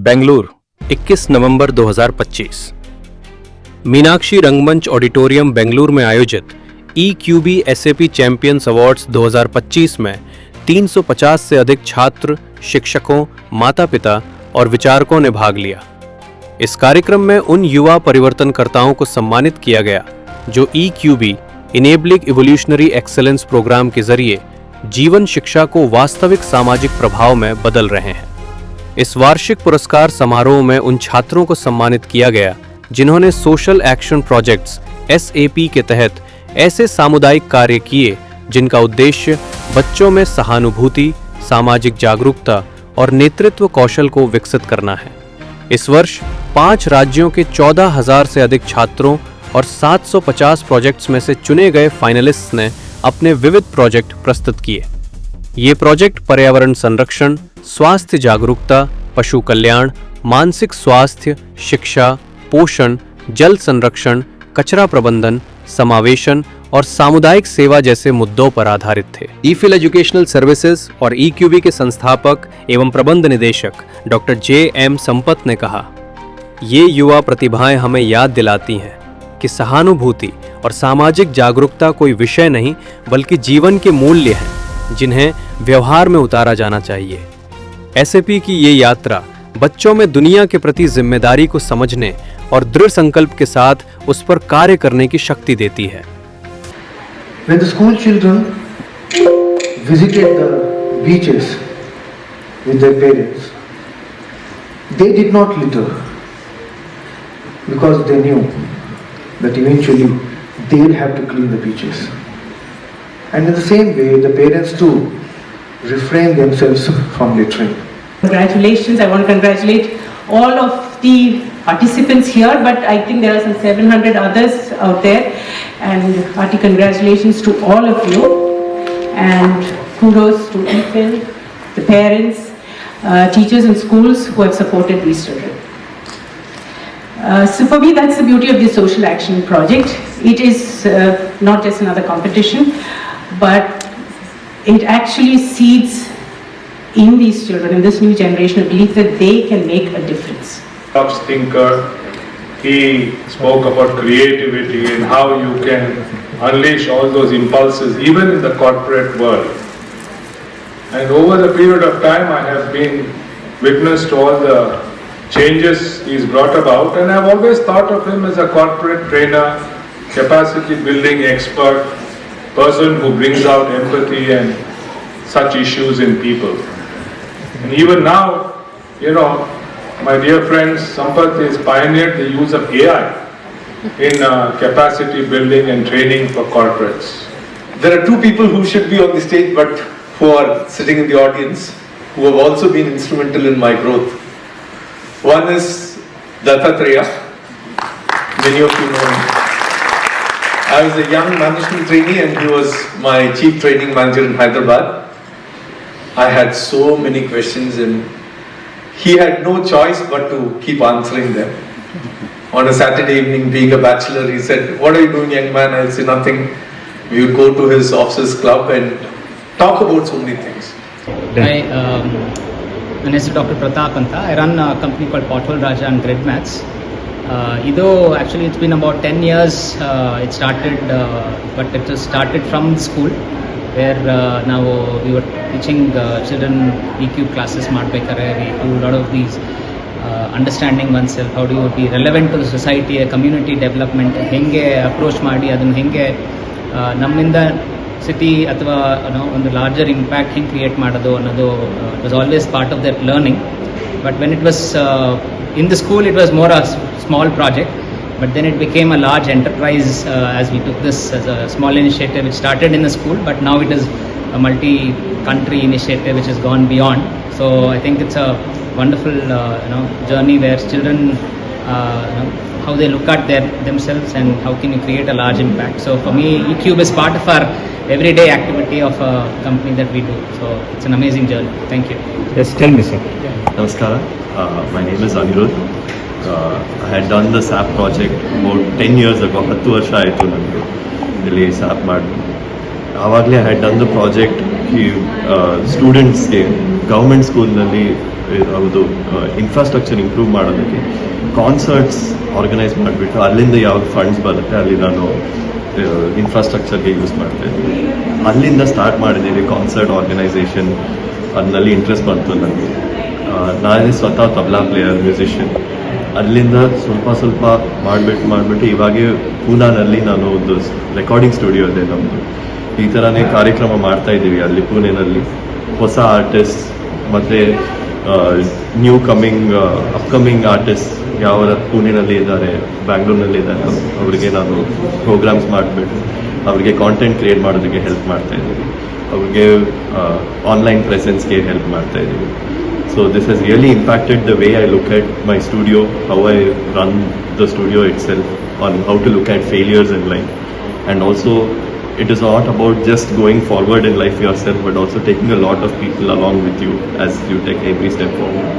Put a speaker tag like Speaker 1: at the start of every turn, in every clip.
Speaker 1: बेंगलुरु 21 नवंबर 2025। मीनाक्षी रंगमंच ऑडिटोरियम बेंगलुरु में आयोजित EQUBE SAP चैंपियंस अवार्ड्स 2025 में 350 से अधिक छात्र, शिक्षकों, माता-पिता और विचारकों ने भाग लिया। इस कार्यक्रम में उन युवा परिवर्तनकर्ताओं को सम्मानित किया गया जो EQUBE enabling evolutionary excellence programme के जरिए जीवन शिक्षा को वास्तविक सामाजिक प्रभाव में बदल रहे हैं। इस वार्षिक पुरस्कार समारोह में उन छात्रों को सम्मानित किया गया जिन्होंने सोशल एक्शन प्रोजेक्ट्स SAP के तहत ऐसे सामुदायिक कार्य किए जिनका उद्देश्य बच्चों में सहानुभूति, सामाजिक जागरूकता और नेतृत्व कौशल को विकसित करना है। इस वर्ष 5 राज्यों के 14,000 से अधिक छात्रों और 750 प्रोजेक्ट्स में से चुने गए फाइनलिस्ट्स ने अपने विविध प्रोजेक्ट प्रस्तुत किए। ये प्रोजेक्ट पर्यावरण संरक्षण, स्वास्थ्य जागरूकता, पशु कल्याण, मानसिक स्वास्थ्य, शिक्षा, पोषण, जल संरक्षण, कचरा प्रबंधन, समावेशन और सामुदायिक सेवा जैसे मुद्दों पर आधारित थे। ईफिल एजुकेशनल सर्विसेज और EQUBE के संस्थापक एवं प्रबंध निदेशक डॉक्टर JM संपत ने कहा, ये युवा प्रतिभाएं हमें याद दिलाती हैं कि सहानुभूति और सामाजिक जागरूकता कोई विषय नहीं बल्कि जीवन के मूल्य हैं जिन्हें व्यवहार में उतारा जाना चाहिए। SAP की ये यात्रा बच्चों में दुनिया के प्रति जिम्मेदारी को समझने और दृढ़ संकल्प के साथ उस पर कार्य करने की शक्ति देती है।
Speaker 2: When the school children visited the beaches with their parents, they did not litter because they knew that eventually they will have to clean the beaches. And in the same way, the parents too refrain themselves from littering.
Speaker 3: Congratulations, I want to congratulate all of the participants here, but I think there are some 700 others out there, and hearty congratulations to all of you, and kudos to EFIL, the parents, teachers and schools who have supported these children. So for me, that's the beauty of this social action project. It is not just another competition, but it actually seeds in these children, in this new generation, a belief that they can make a difference.
Speaker 4: Thinker, he spoke about creativity and how you can unleash all those impulses even in the corporate world. And over the period of time, I have been witness to all the changes he's brought about, and I've always thought of him as a corporate trainer, capacity building expert, person who brings out empathy and such issues in people. And even now, my dear friends, Sampath has pioneered the use of AI in capacity building and training for corporates.
Speaker 5: There are two people who should be on the stage but who are sitting in the audience who have also been instrumental in my growth. One is Dattatreya. Many of you know him. I was a young management trainee and he was my chief training manager in Hyderabad. I had so many questions and he had no choice but to keep answering them. On a Saturday evening, being a bachelor, he said, "What are you doing, young man?" I'll say nothing. We would go to his officer's club and talk about so many things.
Speaker 6: Hi, my name is Dr. Pratap Anta. I run a company called Pothole Raja and Grid Maths. Actually it's been about 10 years it started, but it was started from school where now we were teaching children EQ classes, Smart by Career. We do a lot of these understanding oneself, how do you be relevant to the society, a community development, henge approach ಮಾಡಿ ಅದನ್ನು ಹೆಂಗೆ ನಮ್ಮಿಂದ city ಅಥವಾ ಒಂದು larger impact ಹೆಂಗೆ create ಮಾಡೋದು ಅನ್ನೋದು was always part of that learning. But when it was in the school it was more a small project, but then it became a large enterprise as we took this as a small initiative which started in the school, but now it is a multi-country initiative which has gone beyond. So I think it's a wonderful journey where children how they look at themselves and how can you create a large impact. So for me, EQUBE is part of our everyday activity of a company that we do. So it's an amazing journey. Thank you.
Speaker 7: Yes, tell me, sir.
Speaker 8: Namaskara. My name is Anirudh. I had done the SAP project about 10 years ago. 10 ವರ್ಷ ಆಯಿತು ನನಗೆ ಇಲ್ಲಿ SAP ಮಾಡಿ. ಆವಾಗಲೇ I had done the project ಸ್ಟೂಡೆಂಟ್ಸ್ಗೆ government ಸ್ಕೂಲ್ನಲ್ಲಿ ಅವ್ರದ್ದು infrastructure improve ಮಾಡೋದಕ್ಕೆ ಕಾನ್ಸರ್ಟ್ಸ್ ಆರ್ಗನೈಸ್ ಮಾಡಿಬಿಟ್ಟು ಅಲ್ಲಿಂದ ಯಾವ್ದು ಫಂಡ್ಸ್ ಬರುತ್ತೆ ಅಲ್ಲಿ ನಾನು ಇನ್ಫ್ರಾಸ್ಟ್ರಕ್ಚರ್ಗೆ ಯೂಸ್ ಮಾಡ್ತಾ ಇದ್ದೀನಿ. ಅಲ್ಲಿಂದ ಸ್ಟಾರ್ಟ್ ಮಾಡಿದ್ದೀವಿ ಕಾನ್ಸರ್ಟ್ ಆರ್ಗನೈಸೇಷನ್. ಅದರಲ್ಲಿ ಇಂಟ್ರೆಸ್ಟ್ ಬಂತು ನನಗೆ. ನಾನೇ ಸ್ವತಃ ತಬಲಾ ಪ್ಲೇಯರ್, ಮ್ಯೂಸಿಷಿಯನ್. ಅಲ್ಲಿಂದ ಸ್ವಲ್ಪ ಮಾಡಿಬಿಟ್ಟು ಇವಾಗೆ ಪೂನಾನಲ್ಲಿ ನಾನು ಒಂದು ರೆಕಾರ್ಡಿಂಗ್ ಸ್ಟುಡಿಯೋ ಇದೆ ನಮ್ಮದು. ಈ ಥರನೇ ಕಾರ್ಯಕ್ರಮ ಮಾಡ್ತಾ ಇದ್ದೀವಿ ಅಲ್ಲಿ ಪುಣೆನಲ್ಲಿ. ಹೊಸ ಆರ್ಟಿಸ್ಟ್ ಮತ್ತು ಅಪ್ಕಮಿಂಗ್ ಆರ್ಟಿಸ್ಟ್ ಯಾವ ಪುಣೆನಲ್ಲಿ ಇದ್ದಾರೆ, ಬ್ಯಾಂಗ್ಳೂರಿನಲ್ಲಿ ಇದ್ದಾರೆ, ಅವರಿಗೆ ನಾನು ಪ್ರೋಗ್ರಾಮ್ಸ್ ಮಾಡಿಬಿಟ್ಟು ಅವರಿಗೆ ಕಾಂಟೆಂಟ್ ಕ್ರಿಯೇಟ್ ಮಾಡೋದಕ್ಕೆ ಹೆಲ್ಪ್ ಮಾಡ್ತಾ ಇದ್ದೀವಿ. ಅವ್ರಿಗೆ ಆನ್ಲೈನ್ ಪ್ರೆಸೆನ್ಸ್ಗೆ ಹೆಲ್ಪ್ ಮಾಡ್ತಾ ಇದ್ದೀವಿ. So this has really impacted the way I look at my studio, how I run the studio itself, on how to look at failures in life. And also it is not about just going forward in life yourself, but also taking a lot of people along with you as you take every step forward.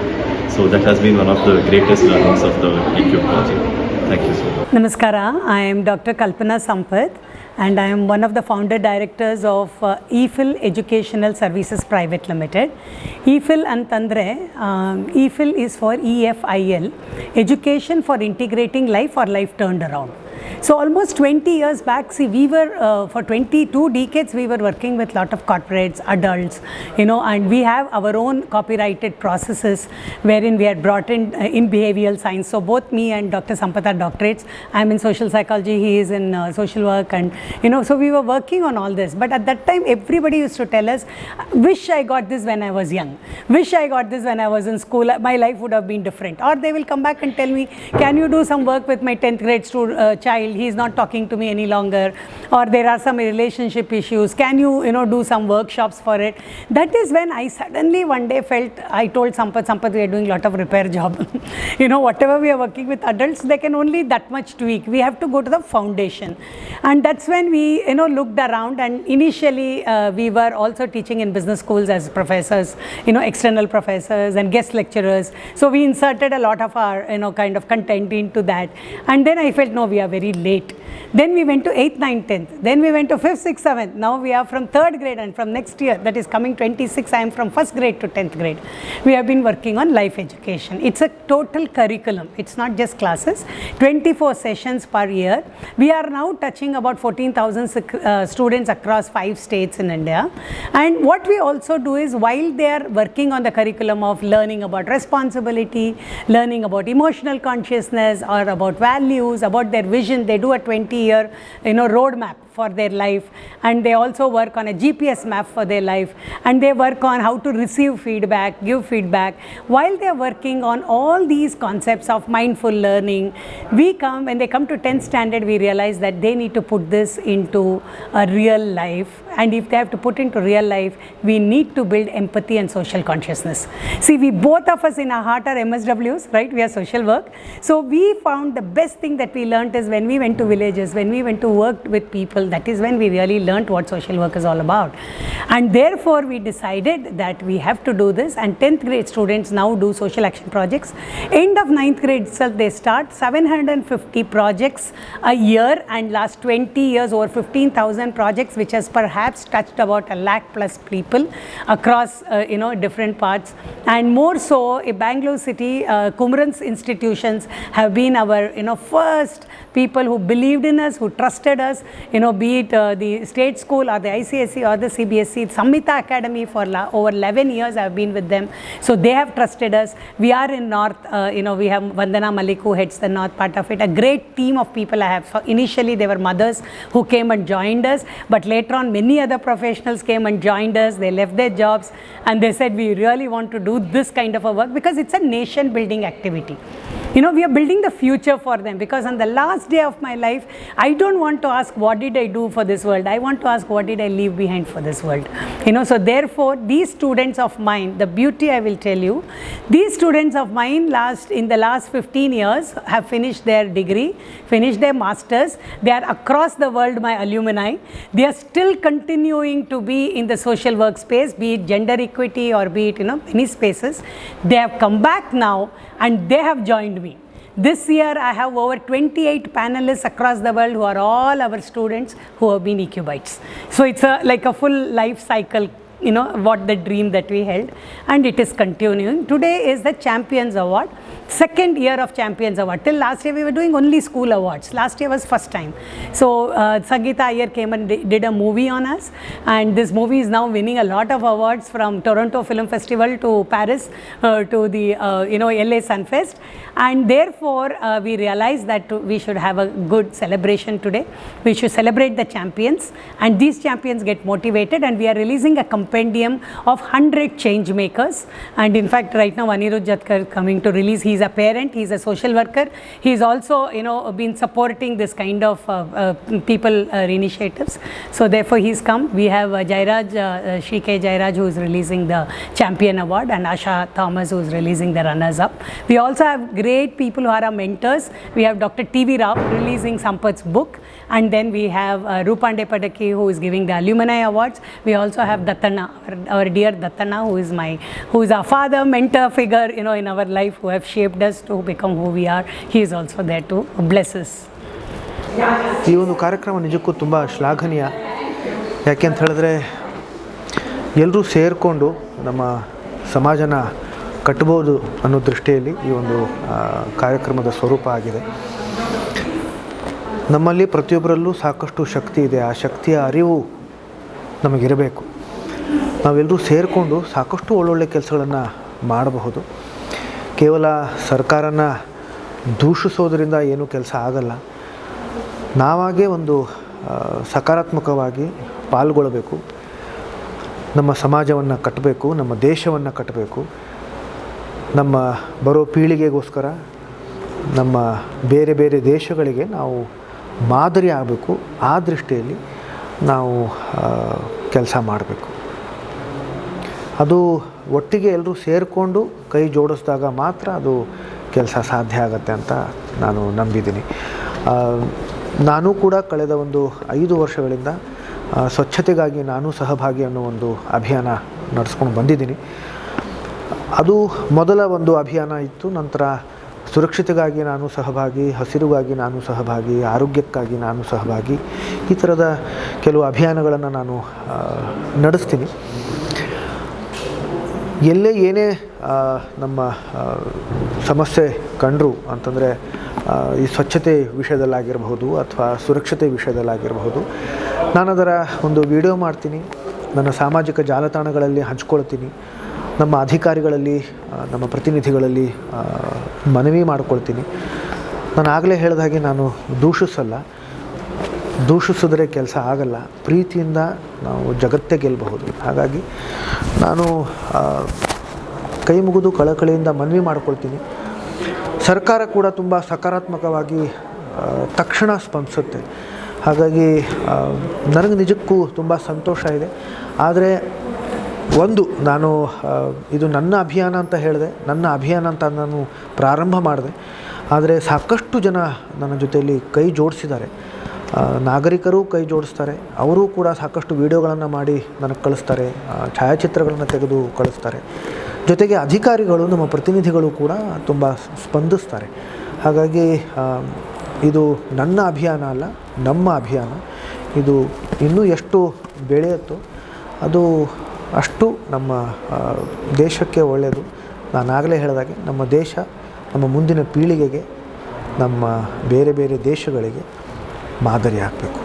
Speaker 8: So that has been one of the greatest learnings of the EQUBE project. Thank you so much.
Speaker 7: Namaskara, I am Dr. Kalpana Sampath and I am one of the founder directors of EFIL Educational Services Private Limited. EFIL antandre, EFIL is for EFIL, Education for Integrating Life or Life Turned Around. So almost 20 years back, see, we were for 22 decades we were working with lot of corporates, adults, and we have our own copyrighted processes wherein we had brought in behavioral science. So both me and Dr. Sampath are doctorates. I am in social psychology, he is in social work, and so we were working on all this. But at that time everybody used to tell us, wish I got this when I was young, wish I got this when I was in school, my life would have been different. Or they will come back and tell me, can you do some work with my 10th grade child, he is not talking to me any longer, or there are some relationship issues, can you do some workshops for it. That is when I suddenly one day felt, I told Sampath, we are doing lot of repair job. Whatever we are working with adults, they can only that much tweak, we have to go to the foundation. And that's when we looked around, and initially we were also teaching in business schools as professors, external professors and guest lecturers. So we inserted a lot of our kind of content into that. And then I felt, no, we are very late. Then we went to 8th, 9th, 10th. Then we went to 5th, 6th, 7th. Now we are from 3rd grade, and from next year, that is coming 26, I am from 1st grade to 10th grade. We have been working on life education. It's a total curriculum. It's not just classes. 24 sessions per year. We are now touching about 14,000 students across 5 states in India. And what we also do is, while they are working on the curriculum of learning about responsibility, learning about emotional consciousness, or about values, about their vision, they do a 20-year roadmap for their life, and they also work on a GPS map for their life, and they work on how to receive feedback, give feedback. While they are working on all these concepts of mindful learning, when they come to 10th standard, we realize that they need to put this into a real life, and if they have to put into real life, we need to build empathy and social consciousness. See, we both of us in our heart are MSWs, right? We are social work. So we found the best thing that we learned is when we went to villages, when we went to work with people, that is when we really learnt what social work is all about. And therefore we decided that we have to do this, and 10th grade students now do social action projects. End of 9th grade itself, they start 750 projects a year, and last 20 years over 15,000 projects, which has perhaps touched about 1 lakh plus people across different parts. And more so, in Bangalore city, Kumran's institutions have been our first people who believed in us, who trusted us, be it the state school or the ICSE or the CBSE. Samhita Academy for over 11 years I have been with them. So they have trusted us. We are in North, we have Vandana Malik who heads the North part of it. A great team of people I have. So initially they were mothers who came and joined us, but later on many other professionals came and joined us. They left their jobs and they said, we really want to do this kind of a work because it's a nation building activity. We are building the future for them, because on the last day of my life, I don't want to ask what did I do for this world. I want to ask what did I leave behind for this world. So therefore these students of mine, the beauty I will tell you, these students of mine in the last 15 years have finished their degree, finished their masters. They are across the world my alumni. They are still continuing to be in the social work space, be it gender equity or be it many spaces. They have come back now and they have joined me. This year I have over 28 panelists across the world who are all our students who have been EQUBites. So it's like a full life cycle what the dream that we held, and it is continuing. Today is the Champions Award, second year of Champions Award. Till last year we were doing only school awards. Last year was first time. So Sangeeta Iyer came and did a movie on us, and this movie is now winning a lot of awards, from Toronto Film Festival to Paris to the LA Sunfest, and therefore we realized that we should have a good celebration today. We should celebrate the champions, and these champions get motivated, and we are releasing a compendium of 100 change makers. And in fact, right now Anirudh Jatkar is coming to release. He's a parent, he's a social worker, he's also been supporting this kind of people initiatives. So therefore he's come. We have Jairaj, Shike Jairaj, who is releasing the champion award, and Asha Thomas, who is releasing the runners up. We also have great people who are our mentors. We have Dr. T.V. Rao releasing Sampath's book, and then we have Rupande Padaki, who is giving the alumni awards. We also have Dattana, our dear Dattana, who is our father, mentor figure, in our life, who have shaped us to become who we are. He is also there to bless us.
Speaker 2: ಈ ಒಂದು ಕಾರ್ಯಕ್ರಮ ನಿಜಕ್ಕೂ ತುಂಬ ಶ್ಲಾಘನೀಯ. ಯಾಕೆ ಅಂತ ಹೇಳಿದ್ರೆ, ಎಲ್ಲರೂ ಸೇರಿಕೊಂಡು ನಮ್ಮ ಸಮಾಜನ ಕಟ್ಬೋದು ಅನ್ನೋ ದೃಷ್ಟಿಯಲ್ಲಿ ಈ ಒಂದು ಕಾರ್ಯಕ್ರಮದ ಸ್ವರೂಪ ಆಗಿದೆ. ನಮ್ಮಲ್ಲಿ ಪ್ರತಿಯೊಬ್ಬರಲ್ಲೂ ಸಾಕಷ್ಟು ಶಕ್ತಿ ಇದೆ. ಆ ಶಕ್ತಿಯ ಅರಿವು ನಮಗಿರಬೇಕು. ನಾವೆಲ್ಲರೂ ಸೇರಿಕೊಂಡು ಸಾಕಷ್ಟು ಒಳ್ಳೊಳ್ಳೆ ಕೆಲಸಗಳನ್ನು ಮಾಡಬಹುದು. ಕೇವಲ ಸರ್ಕಾರನ ದೂಷಿಸೋದ್ರಿಂದ ಏನೂ ಕೆಲಸ ಆಗಲ್ಲ. ನಾವಾಗೇ ಒಂದು ಸಕಾರಾತ್ಮಕವಾಗಿ ಪಾಲ್ಗೊಳ್ಳಬೇಕು. ನಮ್ಮ ಸಮಾಜವನ್ನು ಕಟ್ಟಬೇಕು, ನಮ್ಮ ದೇಶವನ್ನು ಕಟ್ಟಬೇಕು. ನಮ್ಮ ಬರೋ ಪೀಳಿಗೆಗೋಸ್ಕರ, ನಮ್ಮ ಬೇರೆ ಬೇರೆ ದೇಶಗಳಿಗೆ ನಾವು ಮಾದರಿ ಆಗಬೇಕು. ಆ ದೃಷ್ಟಿಯಲ್ಲಿ ನಾವು ಕೆಲಸ ಮಾಡಬೇಕು. ಅದು ಒಟ್ಟಿಗೆ ಎಲ್ಲರೂ ಸೇರಿಕೊಂಡು ಕೈ ಜೋಡಿಸಿದಾಗ ಮಾತ್ರ ಅದು ಕೆಲಸ ಸಾಧ್ಯ ಆಗುತ್ತೆ ಅಂತ ನಾನು ನಂಬಿದ್ದೀನಿ. ನಾನು ಕೂಡ ಕಳೆದ ಒಂದು 5 ವರ್ಷಗಳಿಂದ ಸ್ವಚ್ಛತೆಗಾಗಿ ನಾನು ಸಹಭಾಗಿ ಅನ್ನೋ ಒಂದು ಅಭಿಯಾನ ನಡೆಸ್ಕೊಂಡು ಬಂದಿದ್ದೀನಿ. ಅದು ಮೊದಲ ಒಂದು ಅಭಿಯಾನ ಇತ್ತು. ನಂತರ ಸುರಕ್ಷತೆಗಾಗಿ ನಾನು ಸಹಭಾಗಿ, ಹಸಿರುಗಾಗಿ ನಾನು ಸಹಭಾಗಿ, ಆರೋಗ್ಯಕ್ಕಾಗಿ ನಾನು ಸಹಭಾಗಿ, ಈ ಥರದ ಕೆಲವು ಅಭಿಯಾನಗಳನ್ನು ನಾನು ನಡೆಸ್ತೀನಿ. ಎಲ್ಲೇ ಏನೇ ನಮ್ಮ ಸಮಸ್ಯೆ ಕಂಡರು ಅಂತಂದರೆ, ಈ ಸ್ವಚ್ಛತೆ ವಿಷಯದಲ್ಲಾಗಿರಬಹುದು ಅಥವಾ ಸುರಕ್ಷತೆ ವಿಷಯದಲ್ಲಾಗಿರಬಹುದು, ನಾನು ಅದರ ಒಂದು ವಿಡಿಯೋ ಮಾಡ್ತೀನಿ, ನನ್ನ ಸಾಮಾಜಿಕ ಜಾಲತಾಣಗಳಲ್ಲಿ ಹಂಚ್ಕೊಳ್ತೀನಿ, ನಮ್ಮ ಅಧಿಕಾರಿಗಳಲ್ಲಿ, ನಮ್ಮ ಪ್ರತಿನಿಧಿಗಳಲ್ಲಿ ಮನವಿ ಮಾಡ್ಕೊಳ್ತೀನಿ. ನಾನು ಆಗಲೇ ಹೇಳಿದ ಹಾಗೆ ನಾನು ದೂಷಿಸಲ್ಲ. ದೂಷಿಸಿದ್ರೆ ಕೆಲಸ ಆಗಲ್ಲ. ಪ್ರೀತಿಯಿಂದ ನಾವು ಜಗತ್ತೇ ಗೆಲ್ಲಬಹುದು. ಹಾಗಾಗಿ ನಾನು ಕೈ ಮುಗಿದು ಕಳಕಳಿಯಿಂದ ಮನವಿ ಮಾಡ್ಕೊಳ್ತೀನಿ. ಸರ್ಕಾರ ಕೂಡ ತುಂಬ ಸಕಾರಾತ್ಮಕವಾಗಿ ತಕ್ಷಣ ಸ್ಪಂದಿಸುತ್ತೆ. ಹಾಗಾಗಿ ನನಗೆ ನಿಜಕ್ಕೂ ತುಂಬ ಸಂತೋಷ ಇದೆ. ಆದರೆ ನಾನು ಇದು ನನ್ನ ಅಭಿಯಾನ ಅಂತ ಹೇಳಿದೆ, ನನ್ನ ಅಭಿಯಾನ ಅಂತ ನಾನು ಪ್ರಾರಂಭ ಮಾಡಿದೆ. ಆದರೆ ಸಾಕಷ್ಟು ಜನ ನನ್ನ ಜೊತೆಯಲ್ಲಿ ಕೈ ಜೋಡಿಸಿದ್ದಾರೆ. ನಾಗರಿಕರು ಕೈ ಜೋಡಿಸ್ತಾರೆ. ಅವರು ಕೂಡ ಸಾಕಷ್ಟು ವಿಡಿಯೋಗಳನ್ನು ಮಾಡಿ ನನಗೆ ಕಳಿಸ್ತಾರೆ, ಛಾಯಾಚಿತ್ರಗಳನ್ನು ತೆಗೆದು ಕಳಿಸ್ತಾರೆ. ಜೊತೆಗೆ ಅಧಿಕಾರಿಗಳು, ನಮ್ಮ ಪ್ರತಿನಿಧಿಗಳು ಕೂಡ ತುಂಬ ಸ್ಪಂದಿಸ್ತಾರೆ. ಹಾಗಾಗಿ ಇದು ನನ್ನ ಅಭಿಯಾನ ಅಲ್ಲ, ನಮ್ಮ ಅಭಿಯಾನ. ಇದು ಇನ್ನೂ ಎಷ್ಟು ಬೆಳೆಯುತ್ತೋ ಅದು ಅಷ್ಟು ನಮ್ಮ ದೇಶಕ್ಕೆ ಒಳ್ಳೆಯದು. ನಾನಾಗಲೇ ಹೇಳಿದಾಗೆ ನಮ್ಮ ದೇಶ ನಮ್ಮ ಮುಂದಿನ ಪೀಳಿಗೆಗೆ, ನಮ್ಮ ಬೇರೆ ಬೇರೆ ದೇಶಗಳಿಗೆ ಮಾದರಿ ಆಗಬೇಕು.